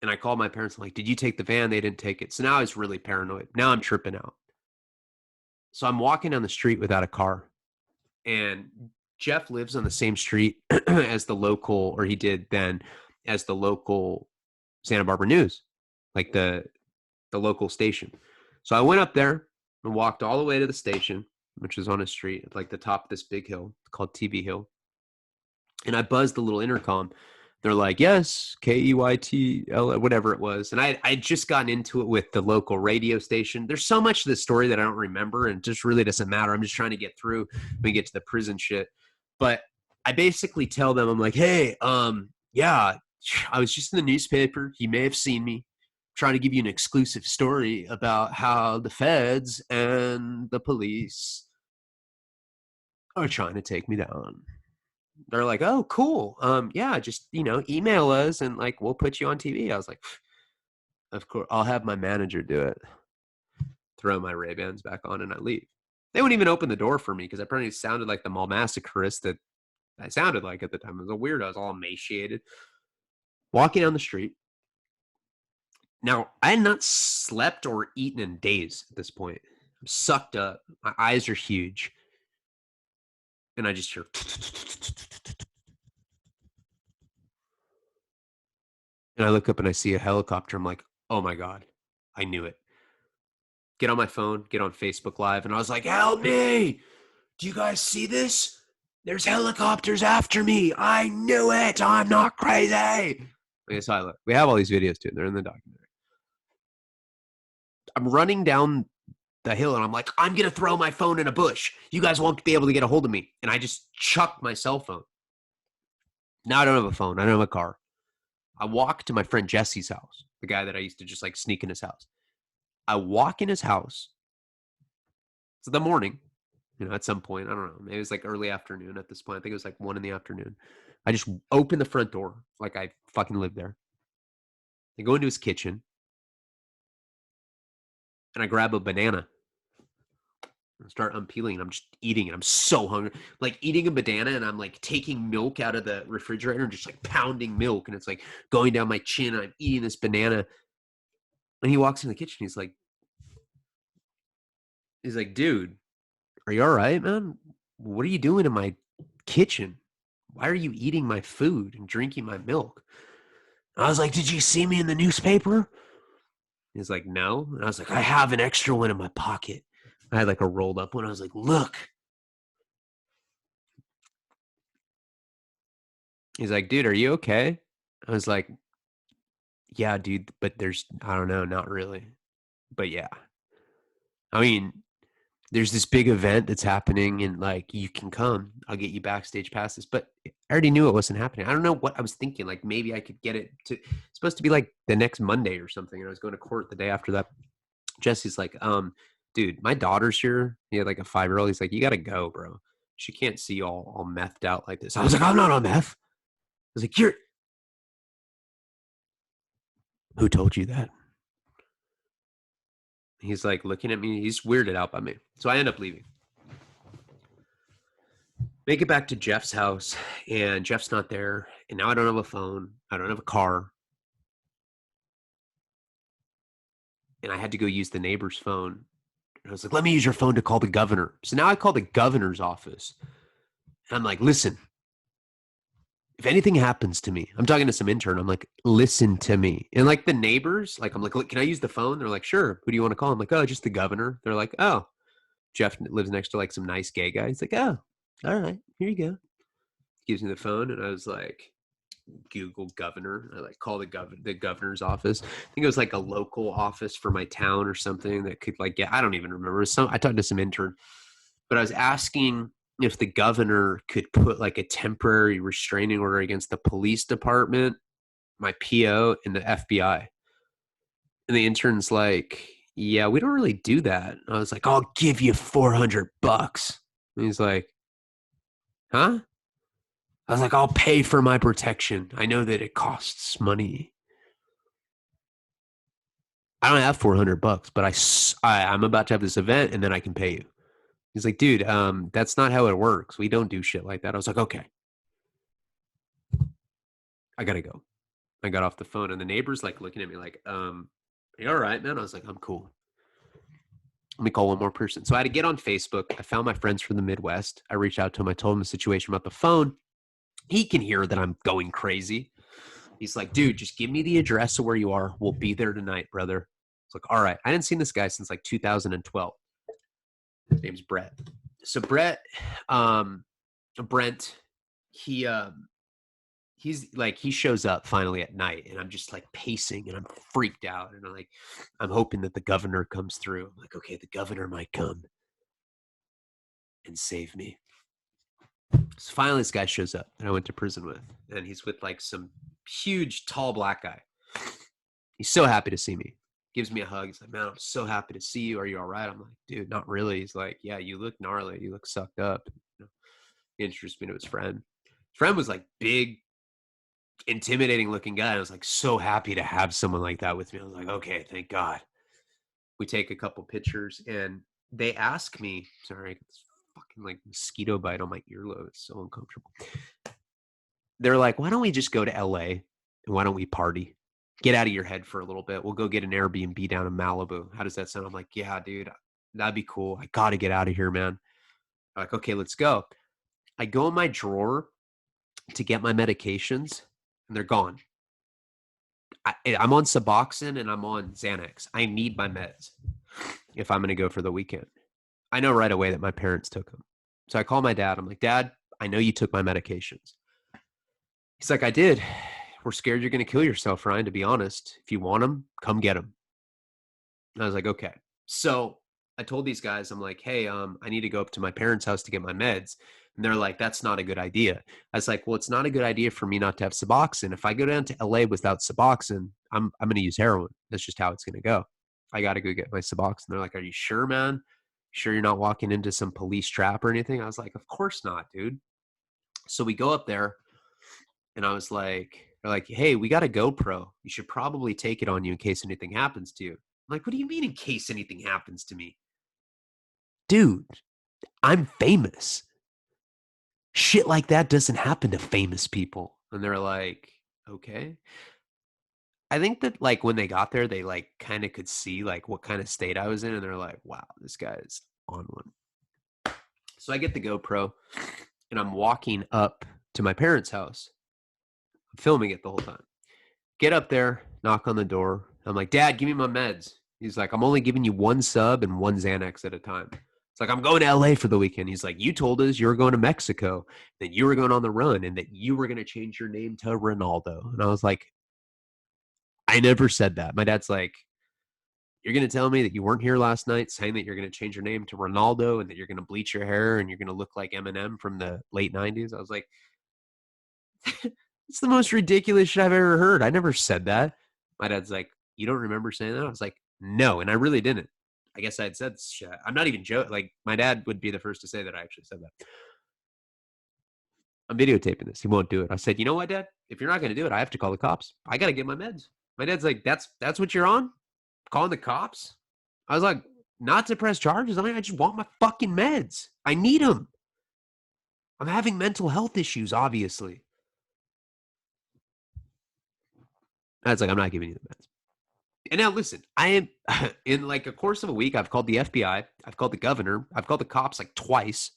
And I called my parents, I'm like, did you take the van? They didn't take it. So now I was really paranoid. Now I'm tripping out. So I'm walking down the street without a car. And Jeff lives on the same street as the local, or he did then, as the local Santa Barbara News, like the local station. So I went up there and walked all the way to the station, which is on a street at like the top of this big hill called TV Hill. And I buzzed the little intercom. They're like, yes, KEYTL, whatever it was. And I just gotten into it with the local radio station. There's so much of this story that I don't remember, and it just really doesn't matter. I'm just trying to get through when we get to the prison shit. But I basically tell them, I'm like, hey, yeah, I was just in the newspaper. You may have seen me. Trying to give you an exclusive story about how the feds and the police are trying to take me down. They're like, oh, cool. Yeah, just, email us and like, we'll put you on TV. I was like, of course, I'll have my manager do it. Throw my Ray-Bans back on and I leave. They wouldn't even open the door for me because I probably sounded like the mall massacreist that I sounded like at the time. I was a weirdo. I was all emaciated. Walking down the street. Now, I had not slept or eaten in days at this point. I'm sucked up. My eyes are huge. And I just hear. And I look up and I see a helicopter. I'm like, oh my God, I knew it. Get on my phone, get on Facebook Live. And I was like, help me. Do you guys see this? There's helicopters after me. I knew it. I'm not crazy. That's how I look. We have all these videos too. They're in the documentary. I'm running down the hill and I'm like, I'm going to throw my phone in a bush. You guys won't be able to get a hold of me. And I just chucked my cell phone. Now I don't have a phone. I don't have a car. I walk to my friend Jesse's house, the guy that I used to just like sneak in his house. I walk in his house. It's the morning, at some point. I don't know. Maybe it was like early afternoon at this point. I think it was like 1 PM. I just open the front door like I fucking live there. I go into his kitchen and I grab a banana. I start unpeeling and I'm just eating it. I'm so hungry. Like eating a banana and I'm like taking milk out of the refrigerator and just like pounding milk and it's like going down my chin and I'm eating this banana. And he walks in the kitchen. He's like, dude, are you all right, man? What are you doing in my kitchen? Why are you eating my food and drinking my milk? And I was like, did you see me in the newspaper? He's like, no. And I was like, I have an extra one in my pocket. I had like a rolled up one. I was like, look. He's like, dude, are you okay? I was like, yeah, dude, but I don't know, not really. But yeah. I mean, there's this big event that's happening and like you can come. I'll get you backstage passes. But I already knew it wasn't happening. I don't know what I was thinking. Like maybe I could get it to it's supposed to be like the next Monday or something. And I was going to court the day after that. Jesse's like, dude, my daughter's here. He had like a 5-year-old. He's like, you gotta go, bro. She can't see you all methed out like this. I was like, I'm not on meth. I was like, you're who told you that? He's like looking at me. He's weirded out by me. So I end up leaving. Make it back to Jeff's house, and Jeff's not there. And now I don't have a phone. I don't have a car. And I had to go use the neighbor's phone. And I was like, let me use your phone to call the governor. So now I call the governor's office. And I'm like, listen, if anything happens to me, I'm talking to some intern. I'm like, listen to me. And like the neighbors, like, I'm like, look, can I use the phone? They're like, sure. Who do you want to call? I'm like, oh, just the governor. They're like, oh, Jeff lives next to like some nice gay guy. He's like, oh, all right, here you go. Gives me the phone. And I was like, Google governor. I like call the governor's office. I think it was like a local office for my town or something that could like get, I don't even remember. I talked to some intern, but I was asking if the governor could put like a temporary restraining order against the police department, my PO, and the FBI. And the intern's like, yeah, we don't really do that. I was like, I'll give you $400. And he's like, huh? I was like, I'll pay for my protection. I know that it costs money. I don't have $400, but I'm about to have this event and then I can pay you. He's like, dude, that's not how it works. We don't do shit like that. I was like, okay, I gotta go. I got off the phone and the neighbor's like looking at me like, are you all right, man? I was like, I'm cool. Let me call one more person. So I had to get on Facebook. I found my friends from the Midwest. I reached out to him. I told him the situation about the phone. He can hear that I'm going crazy. He's like, dude, just give me the address of where you are. We'll be there tonight, brother. It's like, all right. I hadn't seen this guy since like 2012. His name's Brett. So Brent, he he's like he shows up finally at night and I'm just like pacing and I'm freaked out and I'm hoping that the governor comes through. I'm like, okay, the governor might come and save me. So finally this guy shows up that I went to prison with, and he's with like some huge tall black guy. He's so happy to see me. Gives me a hug. He's like, man, I'm so happy to see you. Are you all right? I'm like, dude, not really. He's like, yeah, you look gnarly. You look sucked up. He introduced me to his friend. His friend was like big, intimidating looking guy. I was like so happy to have someone like that with me. I was like, okay, thank God. We take a couple pictures and they ask me, sorry, I got this fucking like mosquito bite on my earlobe. It's so uncomfortable. They're like, why don't we just go to LA and why don't we party? Get out of your head for a little bit. We'll go get an Airbnb down in Malibu. How does that sound? I'm like, yeah, dude, that'd be cool. I got to get out of here, man. I'm like, okay, let's go. I go in my drawer to get my medications and they're gone. I'm on Suboxone and I'm on Xanax. I need my meds if I'm going to go for the weekend. I know right away that my parents took them. So I call my dad. I'm like, Dad, I know you took my medications. He's like, I did. We're scared you're going to kill yourself, Ryan, to be honest. If you want them, come get them. And I was like, okay. So I told these guys, I'm like, hey, I need to go up to my parents' house to get my meds. And they're like, that's not a good idea. I was like, well, it's not a good idea for me not to have Suboxone. If I go down to LA without Suboxone, I'm going to use heroin. That's just how it's going to go. I got to go get my Suboxone. They're like, are you sure, man? Sure you're not walking into some police trap or anything? I was like, of course not, dude. So we go up there and I was like, they're like, hey, we got a GoPro. You should probably take it on you in case anything happens to you. I'm like, what do you mean in case anything happens to me? Dude, I'm famous. Shit like that doesn't happen to famous people. And they're like, okay. I think that like when they got there, they like kind of could see like what kind of state I was in. And they're like, wow, this guy's on one. So I get the GoPro and I'm walking up to my parents' house. I'm filming it the whole time. Get up there, knock on the door. I'm like, Dad, give me my meds. He's like, I'm only giving you one sub and one Xanax at a time. It's like, I'm going to LA for the weekend. He's like, you told us you were going to Mexico, that you were going on the run, and that you were going to change your name to Ronaldo. And I was like, I never said that. My dad's like, you're going to tell me that you weren't here last night saying that you're going to change your name to Ronaldo and that you're going to bleach your hair and you're going to look like Eminem from the late 90s. I was like, it's the most ridiculous shit I've ever heard. I never said that. My dad's like, you don't remember saying that? I was like, no. And I really didn't. I guess I had said shit. I'm not even joking. Like, my dad would be the first to say that I actually said that. I'm videotaping this. He won't do it. I said, you know what, Dad? If you're not going to do it, I have to call the cops. I got to get my meds. My dad's like, that's what you're on? Calling the cops? I was like, not to press charges. I mean, I just want my fucking meds. I need them. I'm having mental health issues, obviously. That's like, I'm not giving you the meds. And now listen, I am in like a course of a week, I've called the FBI, I've called the governor, I've called the cops like twice.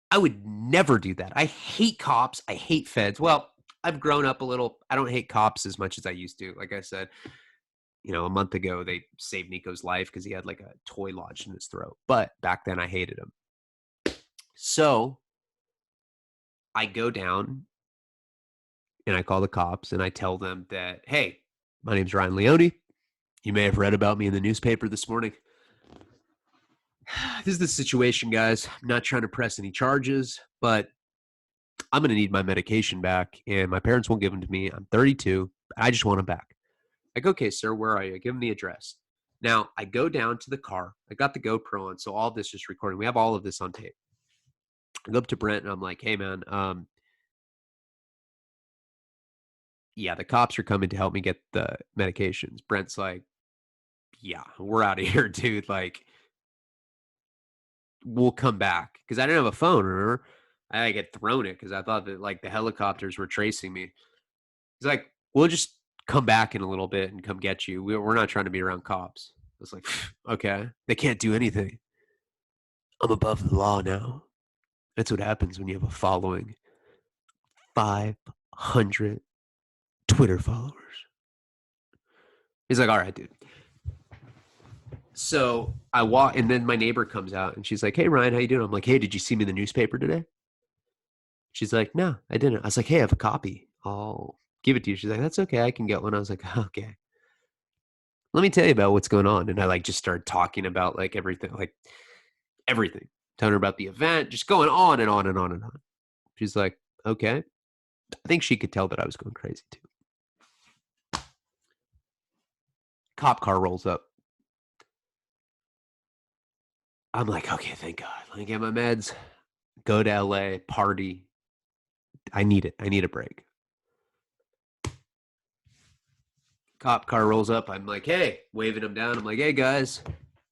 I would never do that. I hate cops. I hate feds. Well, I've grown up a little. I don't hate cops as much as I used to. Like I said, a month ago, they saved Nico's life because he had like a toy lodged in his throat. But back then, I hated him. So I go down and I call the cops and I tell them that, hey, my name's Ryan Leone. You may have read about me in the newspaper this morning. This is the situation, guys. I'm not trying to press any charges, but I'm going to need my medication back, and my parents won't give them to me. I'm 32. I just want them back. Like, okay, sir, where are you? I give them the address. Now, I go down to the car. I got the GoPro on, so all of this is recording. We have all of this on tape. I go up to Brent, and I'm like, hey, man, yeah, the cops are coming to help me get the medications. Brent's like, yeah, we're out of here, dude. Like, we'll come back. Because I didn't have a phone, remember? I get thrown it because I thought that, like, the helicopters were tracing me. He's like, we'll just come back in a little bit and come get you. We're not trying to be around cops. I was like, okay, they can't do anything. I'm above the law now. That's what happens when you have a following. 500 Twitter followers. He's like, all right, dude. So I walk, and then my neighbor comes out, and she's like, hey, Ryan, how you doing? I'm like, hey, did you see me in the newspaper today? She's like, no, I didn't. I was like, hey, I have a copy. I'll give it to you. She's like, that's okay. I can get one. I was like, okay. Let me tell you about what's going on. And I like just started talking about like everything, telling her about the event, just going on and on and on and on. She's like, okay. I think she could tell that I was going crazy too. Cop car rolls up. I'm like, okay, thank God. Let me get my meds, go to LA, party. I need it. I need a break. Cop car rolls up. I'm like, hey, waving him down. I'm like, hey, guys,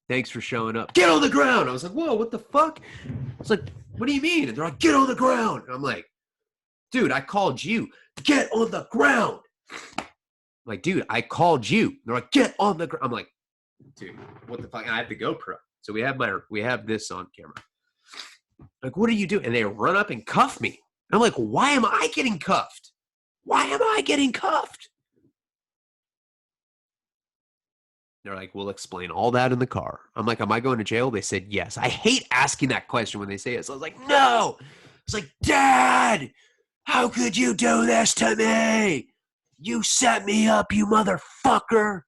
thanks for showing up. Get on the ground. I was like, whoa, what the fuck? I was like, what do you mean? And they're like, get on the ground. And I'm like, dude, I called you. Get on the ground. I'm like, dude, I called you. They're like, get on the ground. I'm like, dude, what the fuck? And I have the GoPro. So we have this on camera. Like, what are you doing? And they run up and cuff me. And I'm like, why am I getting cuffed? Why am I getting cuffed? They're like, we'll explain all that in the car. I'm like, am I going to jail? They said, yes. I hate asking that question when they say it. So I was like, no. It's like, Dad, how could you do this to me? You set me up, you motherfucker.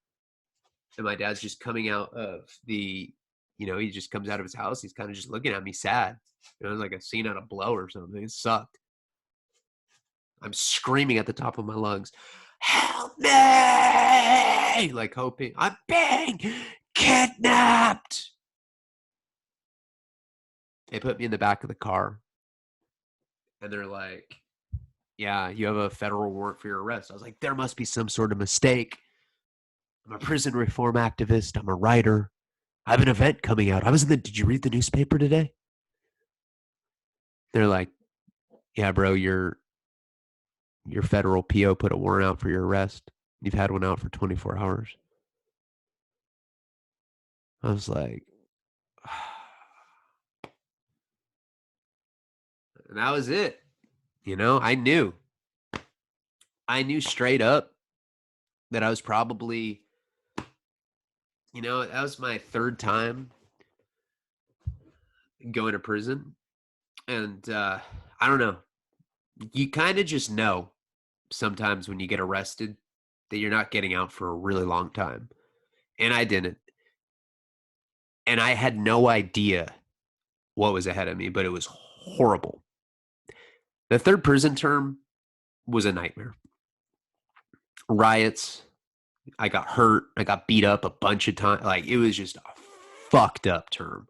And my dad's just coming out of he just comes out of his house. He's kind of just looking at me sad. It was like a scene out of Blow or something. It sucked. I'm screaming at the top of my lungs, help me! Like hoping I'm being kidnapped. They put me in the back of the car. And they're like, yeah, you have a federal warrant for your arrest. I was like, there must be some sort of mistake. I'm a prison reform activist. I'm a writer. I have an event coming out. Did you read the newspaper today? They're like, yeah, bro, your federal PO put a warrant out for your arrest. You've had one out for 24 hours. I was like, and that was it. I knew straight up that I was probably That was my third time going to prison. And I don't know. You kind of just know sometimes when you get arrested that you're not getting out for a really long time. And I didn't. And I had no idea what was ahead of me, but it was horrible. The third prison term was a nightmare. Riots. I got hurt. I got beat up a bunch of times. Like, it was just a fucked up term.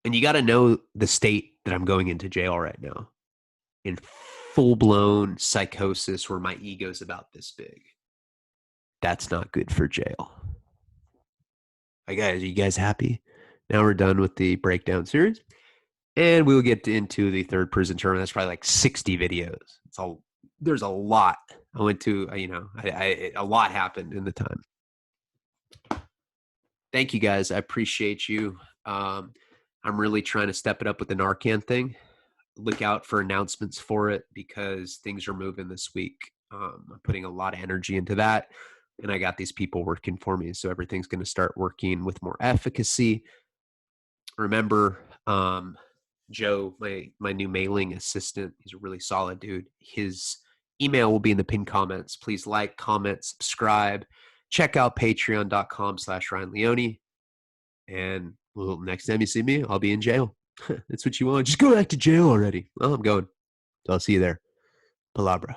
And you got to know the state that I'm going into jail right now, in full blown psychosis where my ego's about this big. That's not good for jail. Are you guys happy? Now we're done with the breakdown series. And we'll get into the third prison term. That's probably like 60 videos. There's a lot. I went to, a lot happened in the time. Thank you guys. I appreciate you. I'm really trying to step it up with the Narcan thing. Look out for announcements for it because things are moving this week. I'm putting a lot of energy into that. And I got these people working for me. So everything's going to start working with more efficacy. Remember, Joe, my new mailing assistant, he's a really solid dude. His email will be in the pinned comments. Please like, comment, subscribe. Check out patreon.com/Ryan Leone. And next time you see me, I'll be in jail. That's what you want. Just go back to jail already. Well, I'm going. So I'll see you there. Palabra.